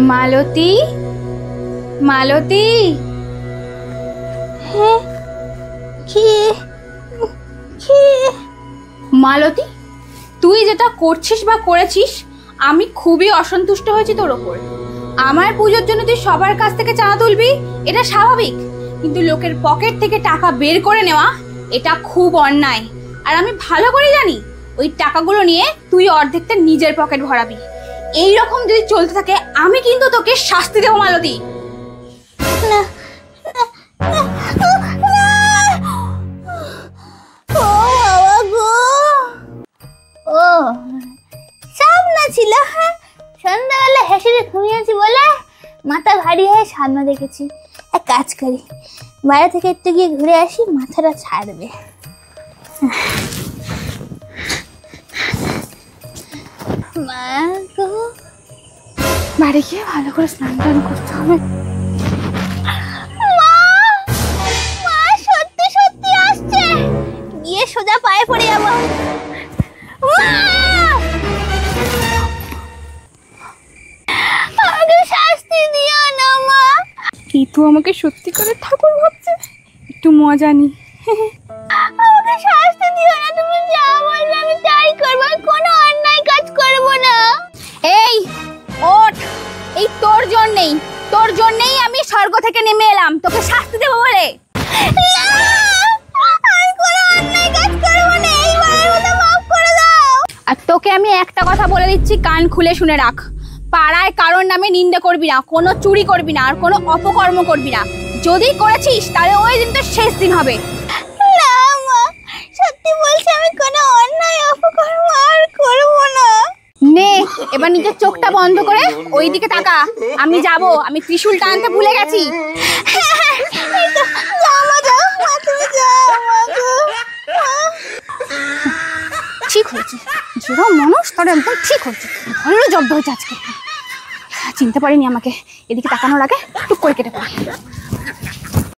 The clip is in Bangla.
মালতী, মালতী। হ্যাঁ, কি কি? মালতী, তুই যেটা করছিস বা করেছিস আমি খুবই অসন্তুষ্ট হয়েছি তোর ওপর। আমার পুজোর জন্য তুই সবার কাছ থেকে চাঁদা তুলবি, এটা স্বাভাবিক, কিন্তু লোকের পকেট থেকে টাকা বের করে নেওয়া এটা খুব অন্যায়। আর আমি ভালো করে জানি ওই টাকাগুলো নিয়ে তুই অর্ধেকটা নিজের পকেট ভরাবি। এই রকম যদি চলতে থাকে আমি কিন্তু তোকে শাস্তি দেবো মালতী। না, ও বাবা গো, ও স্বপ্ন ছিল। হ্যাঁ, সন্ধ্যাবেলা হেসে ঘুমিয়েছি বলে মাথা ভারী হয়ে স্বপ্ন দেখেছি। এক কাজ করি, বাইরে থেকে একটু গিয়ে ঘুরে আসি, মাথাটা ছাড়বে। মা গো, বাড়ি গিয়ে ভালো করে স্নান টান করতে হবে। মা সত্যি সত্যি আসছে, গিয়ে সোজা পায়ে পড়ে যাবো। আমাকে শাস্তি দিও না মা। কি তুই আমাকে সত্যি করে ঠাকুর ভাবছে? একটু মজা নি। আমাকে শাস্তি দিও না, তুমি যা বলবে আমি তাই করবো, আমি কোনো অন্যায় কাজ করবো না। এই ওঠ, এই তোর জন্যই আমি স্বর্গ থেকে নেমে এলাম তোকে শাস্তি দেবো বলে। আমি কোনো অন্যায় কাজ করবো না, এইবারের মতো মাফ করে দাও। আর তোকে আমি একটা কথা বলে দিচ্ছি, কান খুলে শুনে রাখ। পাড়ায় কারোর নামে নিন্দে করবি না, কোনো চুরি করবি না, আর কোনো অপকর্ম করবি না। যদি করেছিস তাহলে ওই দিন তো শেষ দিন হবে। না মা, সত্যি বলছি আমি কোনো অন্যায় অপকর্ম আর করবো না। নে এবার নিজের চোখটা বন্ধ করে ওই দিকে তাকা। আমি যাব, আমি ত্রিশূলটা আনতে ভুলে গেছি। যাও মা, যাও মা, তুমি যাও মা গো। ঠিক হয়েছে, যেরকম মানুষ তার একদম ঠিক হয়েছে, ভালো জব্দ হয়েছে আজকে। চিনতে পারিনি আমাকে, এদিকে তাকানোর আগে টুক করে কেটে পড়ে।